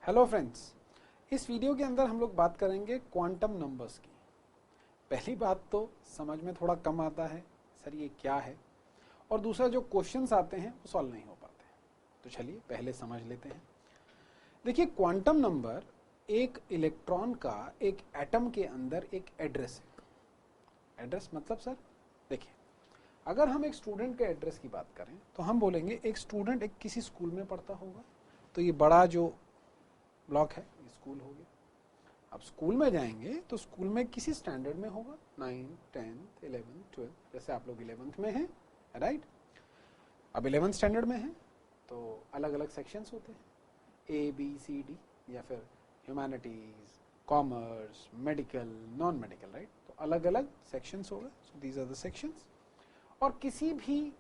Hello friends, इस video के अंदर हम लोग बात करेंगे क्वांटम नंबर्स की। पहली बात तो समझ में थोड़ा कम आता है, सर ये क्या है, और दूसरा जो क्वेश्चंस आते हैं वो सॉल्व नहीं हो पाते हैं। तो चलिए पहले समझ लेते हैं। देखिए, क्वांटम नंबर एक इलेक्ट्रॉन का एक एटम के अंदर एक एड्रेस है। एड्रेस मतलब सर देखिए, अगर हम एक स्टूडेंट के एड्रेस की बात करें तो हम बोलेंगे एक स्टूडेंट एक किसी स्कूल में पढ़ता होगा, तो ये बड़ा जो ब्लॉक है ये स्कूल हो गया। अब स्कूल में जाएंगे तो स्कूल में किसी स्टैंडर्ड में होगा, 9, 10, 11, 12, जैसे आप लोग 11th में हैं, राइट। अब 11th स्टैंडर्ड में हैं तो अलग अलग सेक्शंस होते हैं, ए बी सी डी, या फिर humanities, commerce, medical, non medical, right. तो अलग अलग सेक्शंस होगा, so these are the sections. और किसी भी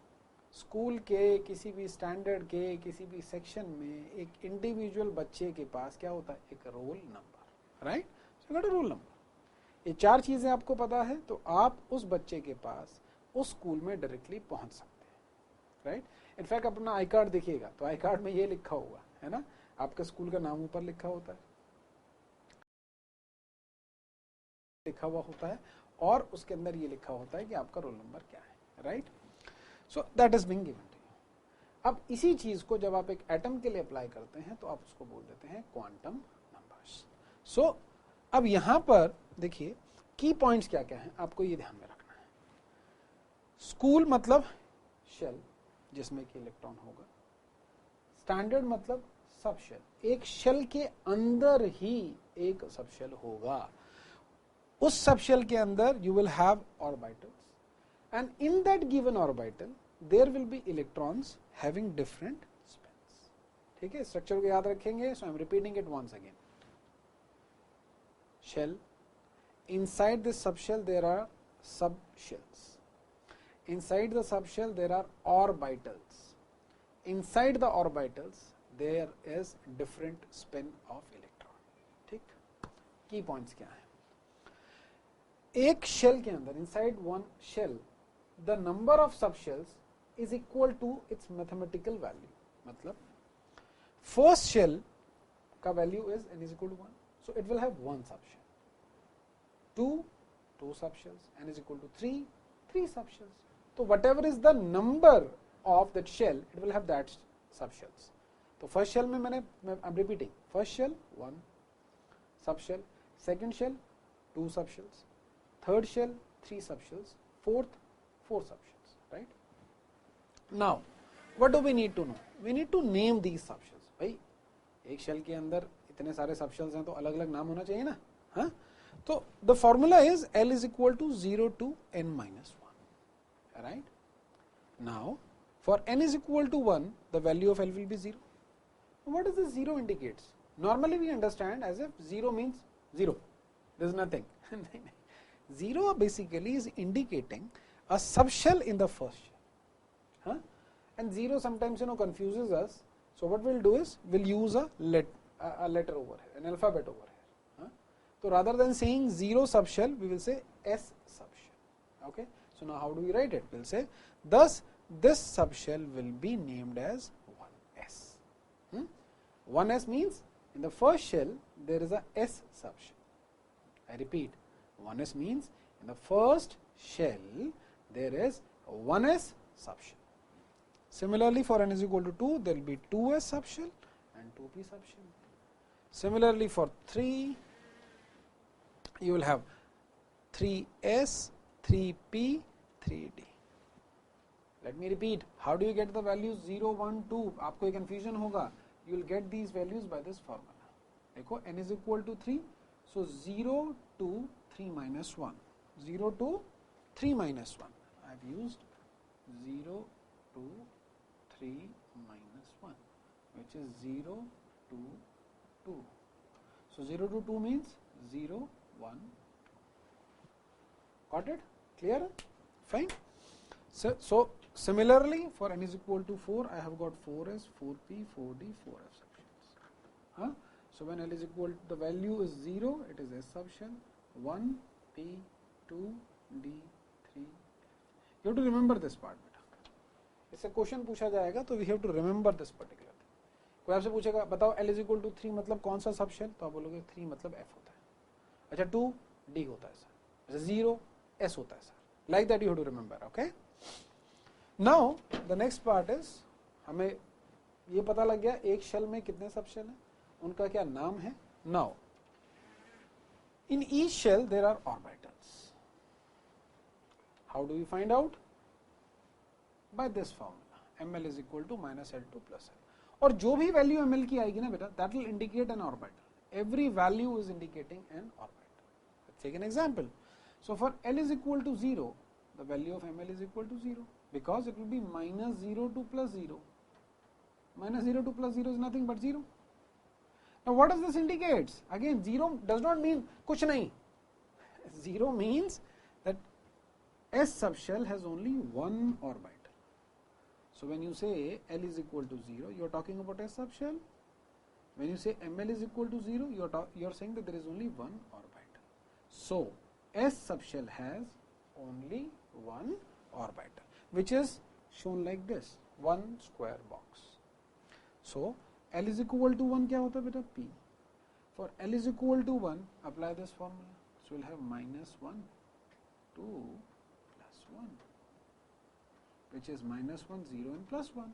स्कूल के किसी भी स्टैंडर्ड के किसी भी सेक्शन में एक इंडिविजुअल बच्चे के पास क्या होता है, एक roll number, right. So got a roll number. ये चार चीजें आपको पता है तो आप उस बच्चे के पास उस स्कूल में डायरेक्टली पहुंच सकते हैं, राइट। इनफैक्ट अपना आई कार्ड देखिएगा तो आई कार्ड में ये लिखा हुआ है ना, आपके स्कूल का नाम ऊपर लिखा होता है, लिखा हुआ होता है, और उसके अंदर ये लिखा होता है कि आपका रोल नंबर क्या है, right. So that is being given to you. अब इसी चीज को जब आप एक एटम के लिए अप्लाई करते हैं तो आप उसको बोल देते हैं क्वांटम नंबर्स। सो अब यहां पर देखिए की पॉइंट्स क्या क्या हैं, आपको ये ध्यान में रखना है। स्कूल मतलब शेल जिसमें कि इलेक्ट्रॉन होगा, स्टैंडर्ड मतलब सब शेल, एक शेल के अंदर ही एक सब शेल होगा, उस सब शेल के अंदर you will have orbitals, and in that given orbital there will be electrons having different spins। ठीक है, स्ट्रक्चर को याद रखेंगे। so I am repeating it once again। shell, inside this subshell there are subshells, inside the subshell there are orbitals, inside the orbitals there is different spin of electron। ठीक, की points क्या है। एक shell के अंदर, inside one shell the number of subshells is equal to its mathematical value। मतलब first shell का value is n is equal to 1, so it will have one subshell, 2 subshells, n is equal to 3 subshells। so whatever is the number of that shell it will have that subshells। तो first shell में I'm repeating, first shell 1 subshell, second shell 2 subshells, third shell 3 subshells, fourth 4 subshells, right। now what do we need to know, we need to name these subshells। भाई एक shell के अंदर इतने सारे subshells हैं तो अलग अलग नाम होना चाहिए ना, हाँ। तो the formula is L is equal to 0 to n minus 1, right। now for n is equal to 1 the value of L will be 0। what does this 0 indicates, normally we understand as if 0 means 0, there is nothing 0 basically is indicating a subshell in the first shell, huh? and 0 sometimes confuses us, so what we'll do is we'll use a letter over here, an alphabet over here, huh? so rather than saying 0 subshell we will say S subshell, okay। so now how do we write it, we'll say thus this subshell will be named as 1s। 1s means in the first shell there is a S subshell, I repeat, 1s means in the first shell there is 1s subshell। similarly for n is equal to 2 there will be 2s subshell and 2p subshell। similarly for 3 you will have 3s, 3p, 3d। let me repeat, how do you get the values 0, 1, 2, आपको एक confusion होगा, you will get these values by this formula। देखो n is equal to 3, so 0 to 3 minus 1, 0 to 3 minus 1, I have used 0 to 3 minus 1, which is 0 to 2, so 0 to 2 means 0, 1, 2, got it, clear, fine। so similarly for n is equal to 4 I have got 4s, 4p, 4d, 4f subshells, huh? so when L is equal to, the value is 0, it is S subshell, 1, p, 2, d, 3, you have to remember this part बेटा, इससे question पूछा जाएगा तो we have to remember this particular thing। कोई आपसे पूछेगा बताओ L is equal to 3 मतलब कौन सा सब शेल, तो आप बोलोगे 3 मतलब F होता है, अच्छा 2 D होता है सर, अच्छा 0 S होता है sir, like that you have to remember. Okay, now the next part is, हमें ये पता लग गया एक शेल में कितने सब शेल हैं, उनका क्या नाम है. Now in each shell there are orbitals. How do we find out? By this formula, ml is equal to minus L2 plus L. और जो भी वैल्यू ml की आएगी ना बेटा, that will indicate an orbital. Every value is indicating an orbital. Let's take an example. So for L is equal to 0, the value of ml is equal to 0 because it will be minus 0 to plus 0. Minus 0 to plus 0 is nothing but 0. Now what does this indicates? Again 0 does not mean kuch nahi. 0 means that S subshell has only one orbital. So when you say L is equal to 0, you are talking about S subshell. When you say ml is equal to 0, you are saying that there is only one orbital. So S subshell has only one orbital, which is shown like this, one square box. So L is equal to 1 क्या होता है बेटा, P. For L is equal to 1, apply this formula. So we'll have minus 1, 2 plus 1, which is minus 1, 0 and plus 1.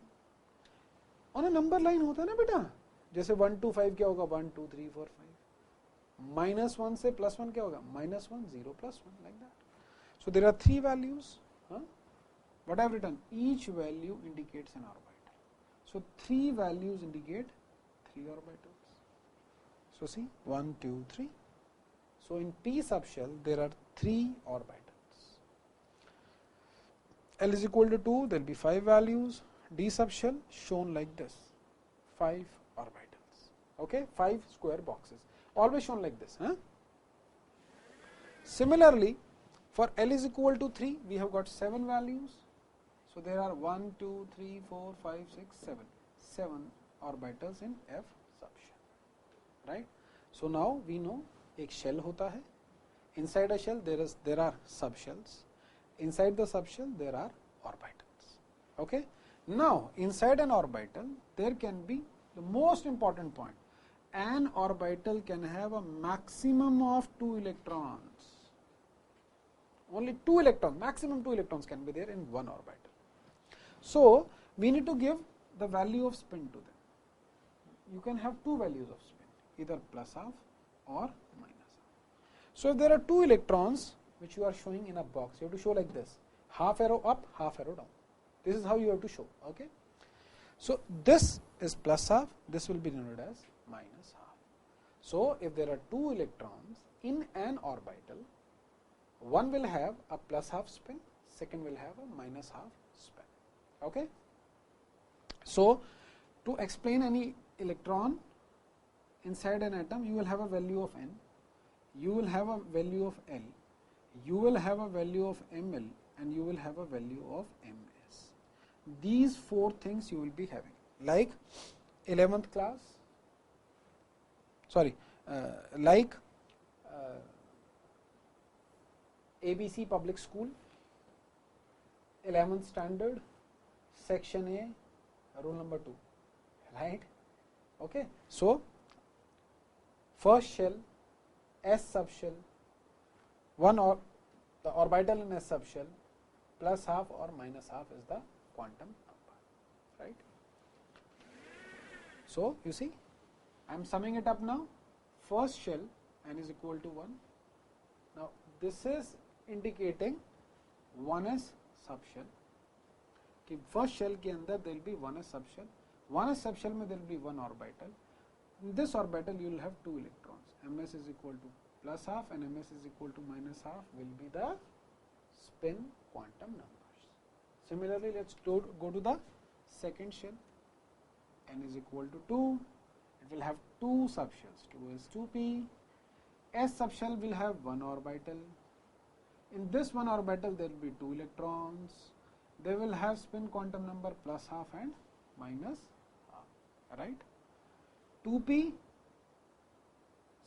On a number line होता है ना बेटा, जैसे 1 to 5 क्या होगा, 1 2 3 4 5. Minus 1 से plus 1 क्या होगा, minus 1 0 plus 1, like that. So there are three values. What I have written, each value indicates an orbital. So three values indicate three orbitals. So see 1 2 3. So in P subshell there are three orbitals. L is equal to 2, there will be 5 values. D subshell shown like this, 5 orbitals. Okay, 5 square boxes, always shown like this. Similarly, for L is equal to 3, we have got 7 values. So there are 1 2 3 4 5 6 7 orbitals in F subshell, right? So now we know एक shell होता है, inside a shell there are subshells, inside the subshell there are orbitals. Okay, now inside an orbital there can be the most important point, an orbital can have a maximum of 2 electrons. Only 2 electrons, maximum 2 electrons can be there in one orbital. So we need to give the value of spin to them. You can have two values of spin, either plus half or minus half. So if there are 2 electrons which you are showing in a box, you have to show like this, half arrow up, half arrow down. This is how you have to show. Okay. So this is plus half, this will be denoted as minus half. So if there are 2 electrons in an orbital, one will have a plus half spin, second will have a minus half spin. Okay. So to explain any electron inside an atom, you will have a value of n, you will have a value of L, you will have a value of ml, and you will have a value of ms. These 4 things you will be having, like 11th class, sorry, like ABC public school, 11th standard, section A, rule number 2, right? Okay. So first shell, S subshell, the orbital in S subshell, plus half or minus half is the quantum number, right? So you see, I am summing it up now. First shell, n is equal to 1. Now this is indicating 1s subshell. कि first shell के अंदर there will be 1s subshell. 1s subshell में there will be one orbital. In this orbital you will have 2 electrons. ms is equal to plus half and ms is equal to minus half will be the spin quantum numbers. Similarly, let's go to the second shell. n is equal to 2. It will have 2 subshells. 2 is 2p. S subshell will have one orbital. In this one orbital there will be 2 electrons. They will have spin quantum number plus half and minus half, right? 2p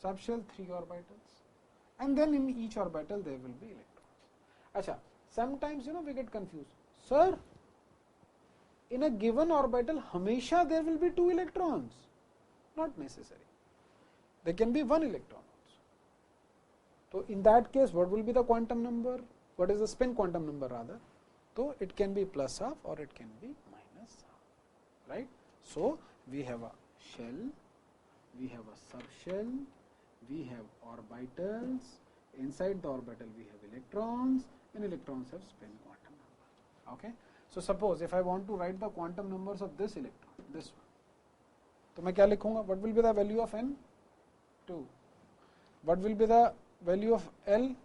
subshell 3 orbitals, and then in each orbital there will be electrons. Acha, sometimes we get confused. Sir, in a given orbital हमेशा there will be 2 electrons, not necessary, there can be 1 electron also. So in that case what will be the quantum number, what is the spin quantum number rather? So it can be plus half or it can be minus half, right? So we have a shell, we have a subshell, we have orbitals, inside the orbital we have electrons, and electrons have spin quantum number. Okay. So suppose if I want to write the quantum numbers of this electron, this one, तो मैं क्या लिखूंगा? What will be the value of n? 2. What will be the value of L?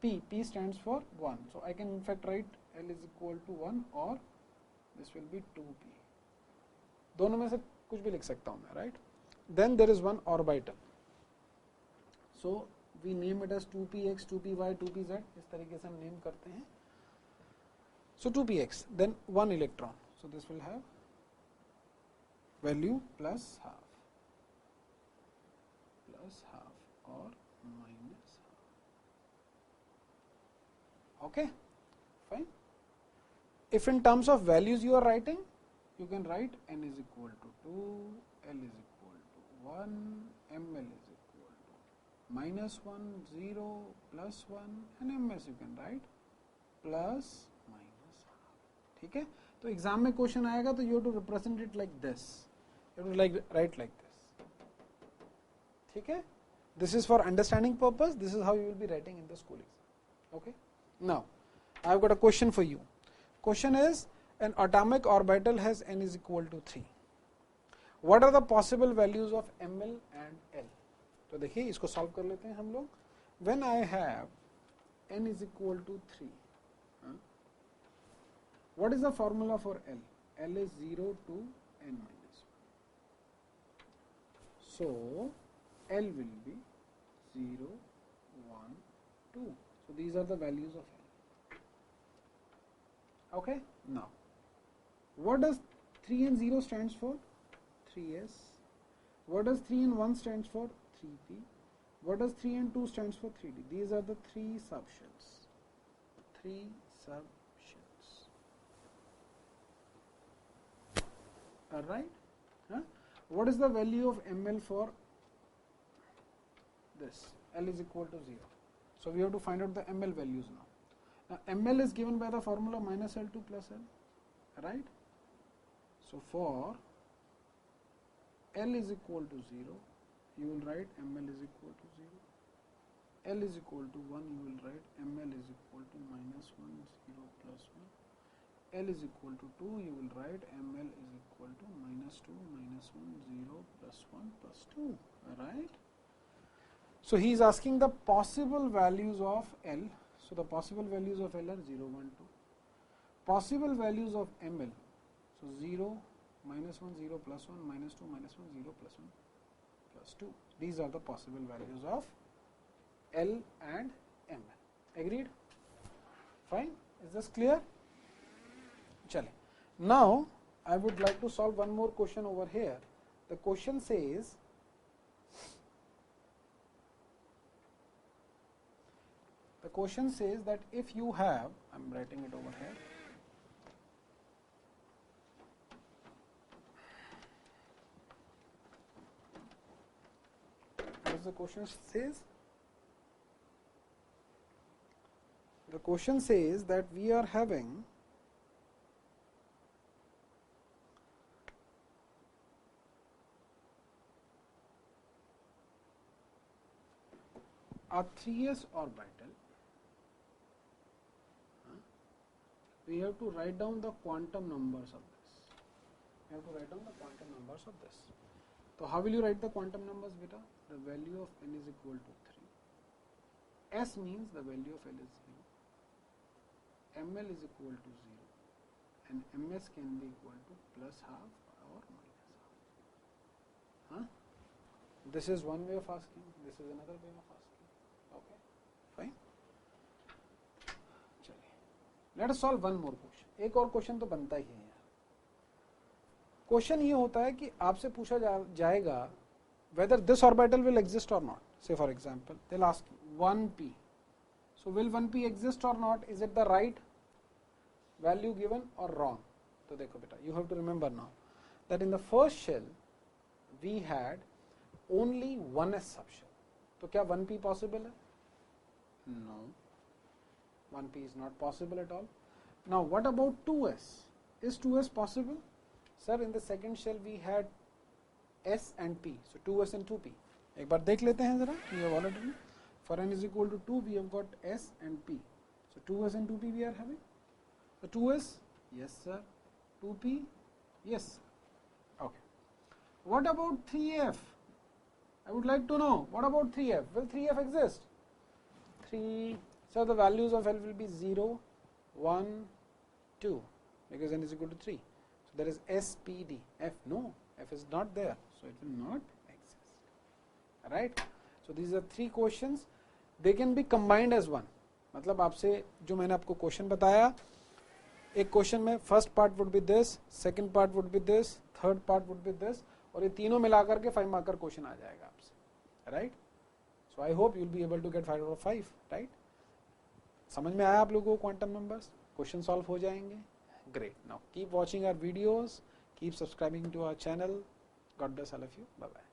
P. P stands for 1. So I can in fact write L is equal to 1 or this will be 2p. दोनों में से कुछ भी लिख सकता हूँ मैं, right? Then there is one orbital. So we name it as 2px, 2py, 2pz. इस तरीके से हम name करते हैं. So 2px, then 1 electron. So this will have value plus half or minus half. Okay, fine. If in terms of values you are writing, you can write n is equal to 2, L is equal to 1, ml is equal to minus 1, 0, plus 1, and ms you can write plus minus half. ठीक है, तो exam में question आएगा तो you have to represent it like this, you have to write like this. ठीक है, this is for understanding purpose, this is how you will be writing in the school exam. Okay, now I have got a question for you. Question is, an atomic orbital has n is equal to 3. What are the possible values of ml and l? तो देखिए इसको solve कर लेते हैं हम लोग. When I have n is equal to 3, what is the formula for L? L is 0 to n minus 1. So L will be 0, 1, 2. So these are the values of L. Okay. Now, what does 3 and 0 stands for? 3s. What does 3 and 1 stands for? 3p. What does 3 and 2 stands for? 3d. These are the 3 subshells. 3 subshells. Alright. What is the value of ml for this? L is equal to 0. So we have to find out the ml values now. Now ml is given by the formula minus L2 plus L, right? So for L is equal to 0, you will write ml is equal to 0. L is equal to 1, you will write ml is equal to minus 1, 0 plus 1. L is equal to 2, you will write ml is equal to minus 2, minus 1, 0 plus 1 plus 2, right? So he is asking the possible values of L. So the possible values of L are 0, 1, 2. Possible values of ml. So 0, minus 1, 0 plus 1, minus 2, minus 1, 0 plus 1 plus 2. These are the possible values of L and ml. Agreed? Fine. Is this clear? Chale. Now I would like to solve one more question over here. The question says, that if you have, I am writing it over here. What does the question says? The question says that we are having a 3s orbital. We have to write down the quantum numbers of this. So how will you write the quantum numbers, beta? The value of n is equal to 3. S means the value of L is 0. ml is equal to 0. And ms can be equal to plus half or minus half. This is one way of asking. This is another way of asking. Okay, fine. Let us solve one more question. एक और question तो बनता ही है यार. Question ये होता है कि आपसे पूछा जाएगा whether this orbital will exist or not. Say for example, they'll ask 1p. So will 1p exist or not? Is it the right value given or wrong? तो देखो बेटा, you have to remember now that in the first shell we had only 1s subshell. तो क्या 1p possible है? No, 1p is not possible at all. Now what about 2s? Is 2s possible? Sir, in the second shell we had s and p, so 2s and 2p. एक बार देख लेते हैं जरा. We have already for n is equal to 2 we have got s and p. So 2s and 2p we are having. So 2s, yes sir. 2p, yes. Okay. What about 3f? I would like to know, what about 3f? Will 3f exist? 3, so the values of L will be 0, 1, 2, because n is equal to 3. So there is SPD. F, no, F is not there, so it will not exist. Alright. So these are 3 questions. They can be combined as one. मतलब आपसे जो मैंने आपको question बताया, एक question में first part would be this, second part would be this, third part would be this, और ये तीनों मिलाकर के 5 मार्कर क्वेश्चन आ जाएगा आपसे, right. So I hope you will be able to get 5 out of 5, right. समझ में आया आप लोगों को क्वांटम नंबर्स, क्वेश्चन सॉल्व हो जाएंगे. Great. Now keep watching our videos, keep subscribing to our channel. God bless all of you. Bye bye.